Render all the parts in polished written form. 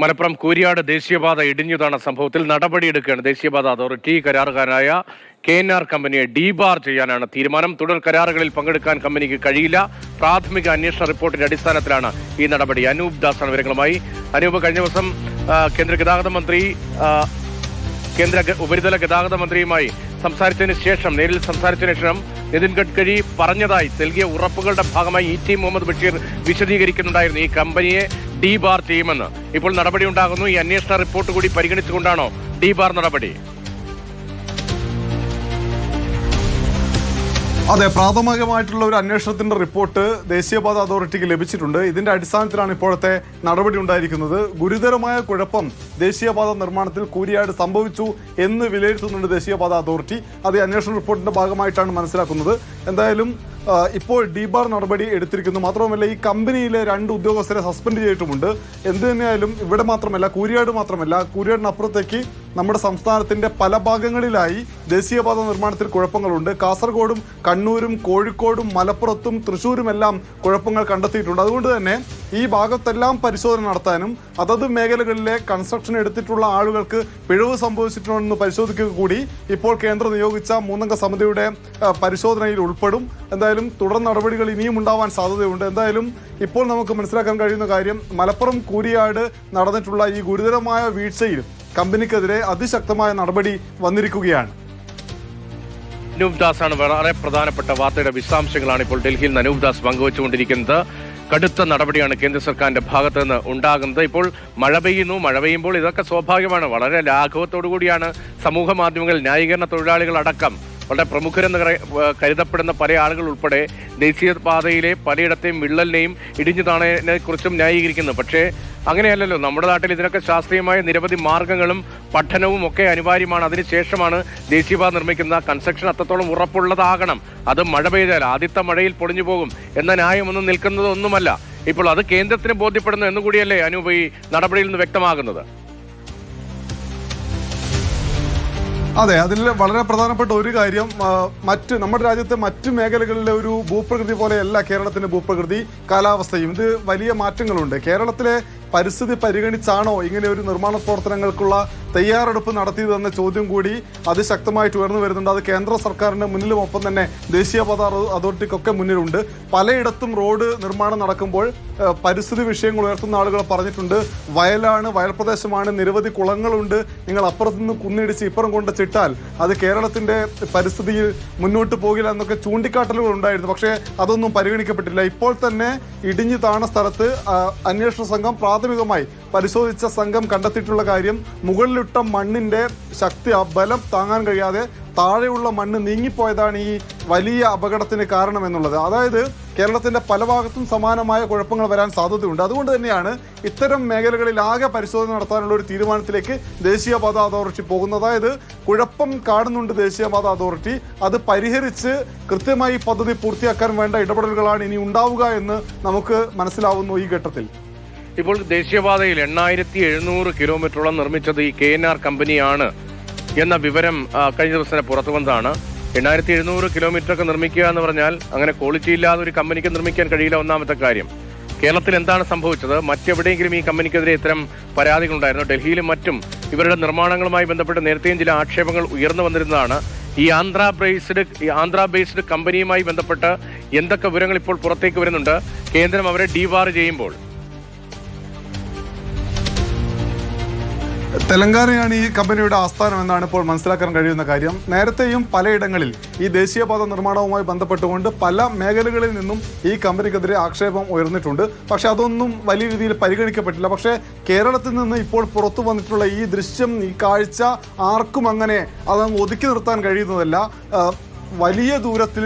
മലപ്പുറം കൂരിയാട് ദേശീയപാത ഇടിഞ്ഞുതാണ സംഭവത്തിൽ നടപടിയെടുക്കുകയാണ് ദേശീയപാത അതോറിറ്റി. കരാറുകാരനായ KNR കമ്പനിയെ ഡീബാർ ചെയ്യാനാണ് തീരുമാനം. തുടർ കരാറുകളിൽ പങ്കെടുക്കാൻ കമ്പനിക്ക് കഴിയില്ല. പ്രാഥമിക അന്വേഷണ റിപ്പോർട്ടിന്റെ അടിസ്ഥാനത്തിലാണ് ഈ നടപടി. അനൂപ് ദാസാണ് വിവരങ്ങളുമായി. അനൂപ്, കഴിഞ്ഞ ദിവസം കേന്ദ്ര ഗതാഗത മന്ത്രി കേന്ദ്ര ഉപരിതല ഗതാഗത മന്ത്രിയുമായി നേരിൽ സംസാരിച്ചതിന് ശേഷം നിതിൻ ഗഡ്കരി പറഞ്ഞതായി നൽകിയ ഉറപ്പുകളുടെ ഭാഗമായി ET മുഹമ്മദ് ബഷീർ വിശദീകരിക്കുന്നുണ്ടായിരുന്നു ഈ കമ്പനിയെ ഡീബാർ ചെയ്യുമെന്ന്. ഇപ്പോൾ നടപടി ഉണ്ടാകുന്നു. ഈ അന്വേഷണ റിപ്പോർട്ട് കൂടി പരിഗണിച്ചുകൊണ്ടാണോ ഡീബാർ നടപടി? അതെ, പ്രാഥമികമായിട്ടുള്ള ഒരു അന്വേഷണത്തിന്റെ റിപ്പോർട്ട് ദേശീയപാത അതോറിറ്റിക്ക് ലഭിച്ചിട്ടുണ്ട്. ഇതിന്റെ അടിസ്ഥാനത്തിലാണ് ഇപ്പോഴത്തെ നടപടി ഉണ്ടായിരിക്കുന്നത്. ഗുരുതരമായ കുഴപ്പം ദേശീയപാത നിർമ്മാണത്തിൽ കൂരിയാട് സംഭവിച്ചു എന്ന് വിലയിരുത്തുന്നുണ്ട് ദേശീയപാത അതോറിറ്റി. അത് അന്വേഷണ റിപ്പോർട്ടിന്റെ ഭാഗമായിട്ടാണ് മനസ്സിലാക്കുന്നത്. എന്തായാലും ഇപ്പോൾ ഡീബാർ നടപടി എടുത്തിരിക്കുന്നു. മാത്രവുമല്ല, ഈ കമ്പനിയിലെ 2 ഉദ്യോഗസ്ഥരെ സസ്പെൻഡ് ചെയ്തിട്ടുമുണ്ട്. എന്ത് തന്നെയായാലും ഇവിടെ മാത്രമല്ല, കൂരിയാട് മാത്രമല്ല, കൂരിയാടിനപ്പുറത്തേക്ക് നമ്മുടെ സംസ്ഥാനത്തിന്റെ പല ഭാഗങ്ങളിലായി ദേശീയപാത നിർമ്മാണത്തിൽ കുഴപ്പങ്ങളുണ്ട്. കാസർഗോഡും കണ്ണൂരും കോഴിക്കോടും മലപ്പുറത്തും തൃശ്ശൂരുമെല്ലാം കുഴപ്പങ്ങൾ കണ്ടെത്തിയിട്ടുണ്ട്. അതുകൊണ്ട് തന്നെ ഈ ഭാഗത്തെല്ലാം പരിശോധന നടത്താനും അതത് മേഖലകളിലെ കൺസ്ട്രക്ഷൻ എടുത്തിട്ടുള്ള ആളുകൾക്ക് പിഴവ് സംഭവിച്ചിട്ടുണ്ടെന്ന് പരിശോധിക്കുക കൂടി ഇപ്പോൾ കേന്ദ്രം നിയോഗിച്ച 3 അംഗ സമിതിയുടെ പരിശോധനയിൽ ഉൾപ്പെടും. എന്തായാലും തുടർ നടപടികൾ ഇനിയും ഉണ്ടാവാൻ സാധ്യതയുണ്ട്. എന്തായാലും ഇപ്പോൾ നമുക്ക് മനസ്സിലാക്കാൻ കഴിയുന്ന കാര്യം, മലപ്പുറം കൂരിയാട് നടന്നിട്ടുള്ള ഈ ഗുരുതരമായ വീഴ്ചയിൽ കമ്പനിക്കെതിരെ അതിശക്തമായ നടപടി വന്നിരിക്കുകയാണ്. അനൂപ് ദാസാണ് വളരെ പ്രധാനപ്പെട്ട വാർത്തയുടെ വിശദാംശങ്ങളാണ് ഇപ്പോൾ ഡൽഹിയിൽ നിന്ന് അനൂപ് ദാസ് പങ്കുവച്ചുകൊണ്ടിരിക്കുന്നത്. കടുത്ത നടപടിയാണ് കേന്ദ്ര സർക്കാരിന്റെ ഭാഗത്ത് നിന്ന് ഉണ്ടാകുന്നത്. ഇപ്പോൾ മഴ പെയ്യുമ്പോൾ ഇതൊക്കെ സ്വാഭാവികമാണ്. വളരെ ലാഘവത്തോടു കൂടിയാണ് സമൂഹ മാധ്യമങ്ങൾ, ന്യായീകരണ തൊഴിലാളികൾ അടക്കം വളരെ പ്രമുഖരെന്ന് കരുതപ്പെടുന്ന പല ആളുകൾ ഉൾപ്പെടെ ദേശീയപാതയിലെ പലയിടത്തെയും വിള്ളലിനെയും ഇടിഞ്ഞുതാണതിനെ കുറിച്ചും ന്യായീകരിക്കുന്നു. പക്ഷേ അങ്ങനെയല്ലല്ലോ. നമ്മുടെ നാട്ടിൽ ഇതിനൊക്കെ ശാസ്ത്രീയമായ നിരവധി മാർഗങ്ങളും പഠനവും ഒക്കെ അനിവാര്യമാണ്. അതിനുശേഷമാണ് ദേശീയപാത നിർമ്മിക്കുന്ന കൺസ്ട്രക്ഷൻ അത്രത്തോളം ഉറപ്പുള്ളതാകണം. അത് മഴ പെയ്താൽ ആദ്യത്തെ മഴയിൽ പൊളിഞ്ഞു പോകും എന്ന ന്യായമൊന്നും നിൽക്കുന്നതൊന്നുമല്ല. ഇപ്പോൾ അത് കേന്ദ്രത്തിന് ബോധ്യപ്പെടുന്നു എന്നുകൂടിയല്ലേ അനൂപ് ഈ നടപടിയിൽ നിന്ന് വ്യക്തമാകുന്നത്? അതെ, അതിൽ വളരെ പ്രധാനപ്പെട്ട ഒരു കാര്യം, നമ്മുടെ രാജ്യത്തെ മറ്റു മേഖലകളിലെ ഒരു ഭൂപ്രകൃതി പോലെയല്ല കേരളത്തിന്റെ ഭൂപ്രകൃതി, കാലാവസ്ഥയും. ഇത് വലിയ മാറ്റങ്ങളുണ്ട്. കേരളത്തിലെ പരിസ്ഥിതി പരിഗണിച്ചാണോ ഇങ്ങനെ ഒരു നിർമ്മാണ പ്രവർത്തനങ്ങൾക്കുള്ള തയ്യാറെടുപ്പ് നടത്തിയതെന്ന ചോദ്യം കൂടി അതിശക്തമായിട്ട് ഉയർന്നു വരുന്നുണ്ട്. അത് കേന്ദ്ര സർക്കാരിന്റെ മുന്നിലും ഒപ്പം തന്നെ ദേശീയപാത അതോറിറ്റിക്കൊക്കെ മുന്നിലുണ്ട്. പലയിടത്തും റോഡ് നിർമ്മാണം നടക്കുമ്പോൾ പരിസ്ഥിതി വിഷയങ്ങൾ ഉയർത്തുന്ന ആളുകൾ പറഞ്ഞിട്ടുണ്ട്, വയലാണ്, വയൽ പ്രദേശമാണ്, നിരവധി കുളങ്ങളുണ്ട്, നിങ്ങൾ അപ്പുറത്ത് നിന്ന് കുന്നിടിച്ച് ഇപ്പുറം കൊണ്ട് ചിട്ടാൽ അത് കേരളത്തിന്റെ പരിസ്ഥിതിയിൽ മുന്നോട്ട് പോകില്ല എന്നൊക്കെ ചൂണ്ടിക്കാട്ടലുകൾ ഉണ്ടായിരുന്നു. പക്ഷേ അതൊന്നും പരിഗണിക്കപ്പെട്ടില്ല. ഇപ്പോൾ തന്നെ ഇടിഞ്ഞു താണ സ്ഥലത്ത് അന്വേഷണ സംഘം പ്രാഥമികമായി പരിശോധിച്ച സംഘം കണ്ടെത്തിയിട്ടുള്ള കാര്യം, മുകളിലിട്ട മണ്ണിന്റെ ശക്തി, ആ ബലം താങ്ങാൻ കഴിയാതെ താഴെയുള്ള മണ്ണ് നീങ്ങിപ്പോയതാണ് ഈ വലിയ അപകടത്തിന് കാരണമെന്നുള്ളത്. അതായത് കേരളത്തിന്റെ പല ഭാഗത്തും സമാനമായ കുഴപ്പങ്ങൾ വരാൻ സാധ്യതയുണ്ട്. അതുകൊണ്ട് തന്നെയാണ് ഇത്തരം മേഖലകളിൽ ആകെ പരിശോധന നടത്താനുള്ള ഒരു തീരുമാനത്തിലേക്ക് ദേശീയപാത അതോറിറ്റി പോകുന്നത്. അതായത് കുഴപ്പം കാണുന്നുണ്ട് ദേശീയപാത അതോറിറ്റി, അത് പരിഹരിച്ച് കൃത്യമായി പദ്ധതി പൂർത്തിയാക്കാൻ വേണ്ട ഇടപെടലുകളാണ് ഇനി ഉണ്ടാവുക എന്ന് നമുക്ക് മനസ്സിലാവുന്നു ഈ ഘട്ടത്തിൽ. ഇപ്പോൾ ദേശീയപാതയിൽ 8700 കിലോമീറ്ററോളം നിർമ്മിച്ചത് ഈ KNR കമ്പനിയാണ് എന്ന വിവരം കഴിഞ്ഞ ദിവസം പുറത്തു വന്നതാണ്. 8700 കിലോമീറ്റർ ഒക്കെ നിർമ്മിക്കുക എന്ന് പറഞ്ഞാൽ അങ്ങനെ ക്വാളിറ്റി ഇല്ലാതെ ഒരു കമ്പനിക്ക് നിർമ്മിക്കാൻ കഴിയില്ല. ഒന്നാമത്തെ കാര്യം. കേരളത്തിൽ എന്താണ് സംഭവിച്ചത്? മറ്റെവിടെയെങ്കിലും ഈ കമ്പനിക്കെതിരെ ഇത്തരം പരാതികളുണ്ടായിരുന്നു? ഡൽഹിയിലും മറ്റും ഇവരുടെ നിർമ്മാണങ്ങളുമായി ബന്ധപ്പെട്ട് നേരത്തെയും ചില ആക്ഷേപങ്ങൾ ഉയർന്നു വന്നിരുന്നതാണ്. ഈ ആന്ധ്ര ബേസ്ഡ് കമ്പനിയുമായി ബന്ധപ്പെട്ട് എന്തൊക്കെ വിവരങ്ങൾ ഇപ്പോൾ പുറത്തേക്ക് വരുന്നുണ്ട്? കേന്ദ്രം അവരെ ഡീബാർ ചെയ്യുമ്പോൾ തെലങ്കാനയാണ് ഈ കമ്പനിയുടെ ആസ്ഥാനം എന്നാണ് ഇപ്പോൾ മനസ്സിലാക്കാൻ കഴിയുന്ന കാര്യം. നേരത്തെയും പലയിടങ്ങളിൽ ഈ ദേശീയപാത നിർമ്മാണവുമായി ബന്ധപ്പെട്ടുകൊണ്ട് പല മേഖലകളിൽ നിന്നും ഈ കമ്പനിക്കെതിരെ ആക്ഷേപം ഉയർന്നിട്ടുണ്ട്. പക്ഷെ അതൊന്നും വലിയ രീതിയിൽ പരിഗണിക്കപ്പെട്ടില്ല. പക്ഷേ കേരളത്തിൽ നിന്ന് ഇപ്പോൾ പുറത്തു വന്നിട്ടുള്ള ഈ ദൃശ്യം, ഈ കാഴ്ച ആർക്കും അങ്ങനെ അതങ്ങ് ഒതുക്കി നിർത്താൻ കഴിയുന്നതല്ല. വലിയ ദൂരത്തിൽ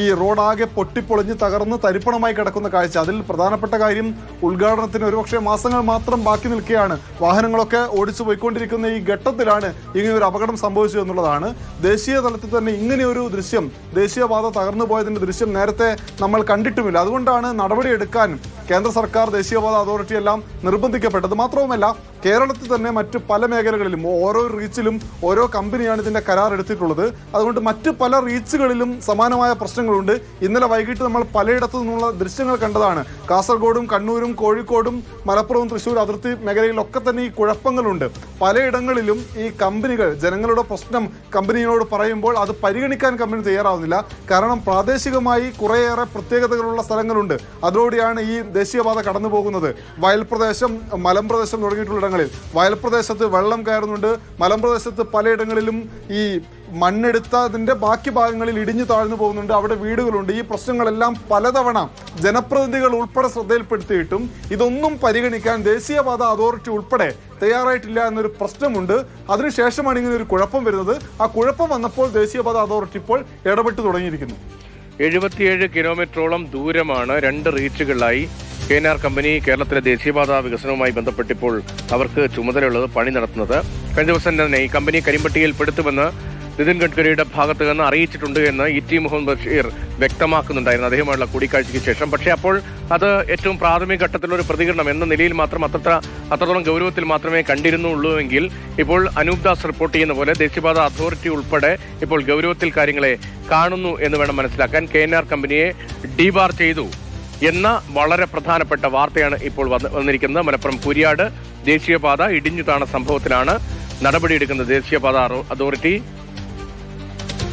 ഈ റോഡാകെ പൊട്ടിപ്പൊളിഞ്ഞ് തകർന്ന് തരിപ്പണമായി കിടക്കുന്ന കാഴ്ച. അതിൽ പ്രധാനപ്പെട്ട കാര്യം, ഉദ്ഘാടനത്തിന് ഒരുപക്ഷെ മാസങ്ങൾ മാത്രം ബാക്കി നിൽക്കുകയാണ്. വാഹനങ്ങളൊക്കെ ഓടിച്ചു പോയിക്കൊണ്ടിരിക്കുന്ന ഈ ഘട്ടത്തിലാണ് ഇങ്ങനെയൊരു അപകടം സംഭവിച്ചു എന്നുള്ളതാണ്. ദേശീയ തലത്തിൽ തന്നെ ഇങ്ങനെയൊരു ദൃശ്യം, ദേശീയപാത തകർന്നു പോയതിൻ്റെ ദൃശ്യം നേരത്തെ നമ്മൾ കണ്ടിട്ടുമില്ല. അതുകൊണ്ടാണ് നടപടിയെടുക്കാൻ കേന്ദ്ര സർക്കാർ ദേശീയപാത അതോറിറ്റി എല്ലാം നിർബന്ധിക്കപ്പെട്ടത്. മാത്രവുമല്ല കേരളത്തിൽ തന്നെ മറ്റു പല മേഖലകളിലും ഓരോ റീച്ചിലും ഓരോ കമ്പനിയാണ് ഇതിന്റെ കരാർ എടുത്തിട്ടുള്ളത്. അതുകൊണ്ട് മറ്റു പല റീച്ചുകളിലും സമാനമായ പ്രശ്നങ്ങളുണ്ട്. ഇന്നലെ വൈകിട്ട് നമ്മൾ പലയിടത്തു നിന്നുള്ള ദൃശ്യങ്ങൾ കണ്ടതാണ്. കാസർഗോഡും കണ്ണൂരും കോഴിക്കോടും മലപ്പുറവും തൃശ്ശൂർ അതിർത്തി മേഖലയിലൊക്കെ തന്നെ ഈ കുഴപ്പങ്ങളുണ്ട്. പലയിടങ്ങളിലും ഈ കമ്പനികൾ ജനങ്ങളുടെ പ്രശ്നം കമ്പനിയോട് പറയുമ്പോൾ അത് പരിഗണിക്കാൻ കമ്പനി തയ്യാറാവുന്നില്ല. കാരണം പ്രാദേശികമായി കുറേയേറെ പ്രത്യേകതകളുള്ള സ്ഥലങ്ങളുണ്ട്. അതോടെയാണ് ഈ ദേശീയപാത കടന്നു പോകുന്നത്. വയൽപ്രദേശം, മലമ്പ്രദേശം തുടങ്ങിയിട്ടുള്ള ഇടങ്ങളിൽ വയൽപ്രദേശത്ത് വെള്ളം കയറുന്നുണ്ട്. മലമ്പ്രദേശത്ത് പലയിടങ്ങളിലും ഈ മണ്ണെടുത്തതിന്റെ ബാക്കി ഭാഗങ്ങളിൽ ഇടിഞ്ഞു താഴ്ന്നു പോകുന്നുണ്ട്. അവിടെ വീടുകളുണ്ട്. ഈ പ്രശ്നങ്ങളെല്ലാം പലതവണ ജനപ്രതിനിധികൾ ഉൾപ്പെടെ ശ്രദ്ധയിൽപ്പെടുത്തിയിട്ടും ഇതൊന്നും പരിഗണിക്കാൻ ദേശീയപാത അതോറിറ്റി ഉൾപ്പെടെ തയ്യാറായിട്ടില്ല എന്നൊരു പ്രശ്നമുണ്ട്. അതിനുശേഷമാണ് ഇങ്ങനെ ഒരു കുഴപ്പം വരുന്നത്. ആ കുഴപ്പം വന്നപ്പോൾ ദേശീയപാത അതോറിറ്റി ഇപ്പോൾ ഇടപെട്ട് തുടങ്ങിയിരിക്കുന്നു. 77 കിലോമീറ്ററോളം ദൂരമാണ് 2 റീച്ചുകളിലായി KNR കമ്പനി കേരളത്തിലെ ദേശീയപാത വികസനവുമായി ബന്ധപ്പെട്ടിപ്പോൾ അവർക്ക് ചുമതലയുള്ളത് പണി നടത്തുന്നത്. കഴിഞ്ഞ ദിവസം തന്നെ ഈ കമ്പനി കരിമ്പട്ടികയിൽപ്പെടുത്തുമെന്ന് നിതിൻ ഗഡ്കരിയുടെ ഭാഗത്ത് നിന്ന് അറിയിച്ചിട്ടുണ്ട് എന്ന് ET മുഹമ്മദ് ബഷീർ വ്യക്തമാക്കുന്നുണ്ടായിരുന്നു അദ്ദേഹമായുള്ള കൂടിക്കാഴ്ചയ്ക്ക് ശേഷം. പക്ഷേ അപ്പോൾ അത് ഏറ്റവും പ്രാഥമിക ഘട്ടത്തിലൊരു പ്രതികരണം എന്ന നിലയിൽ മാത്രം അത്രത്തോളം ഗൗരവത്തിൽ മാത്രമേ കണ്ടിരുന്നുള്ളൂ എങ്കിൽ ഇപ്പോൾ അനൂപ് ദാസ് റിപ്പോർട്ട് ചെയ്യുന്ന പോലെ ദേശീയപാത അതോറിറ്റി ഉൾപ്പെടെ ഇപ്പോൾ ഗൗരവത്തിൽ കാര്യങ്ങളെ കാണുന്നു എന്ന് വേണം മനസ്സിലാക്കാൻ. KNR കമ്പനിയെ ഡീബാർ ചെയ്തു എന്ന വളരെ പ്രധാനപ്പെട്ട വാർത്തയാണ് ഇപ്പോൾ വന്നിരിക്കുന്നത്. മലപ്പുറം കുരിയാട് ദേശീയപാത ഇടിഞ്ഞു താണ സംഭവത്തിലാണ് നടപടിയെടുക്കുന്നത് ദേശീയപാത അതോറിറ്റി.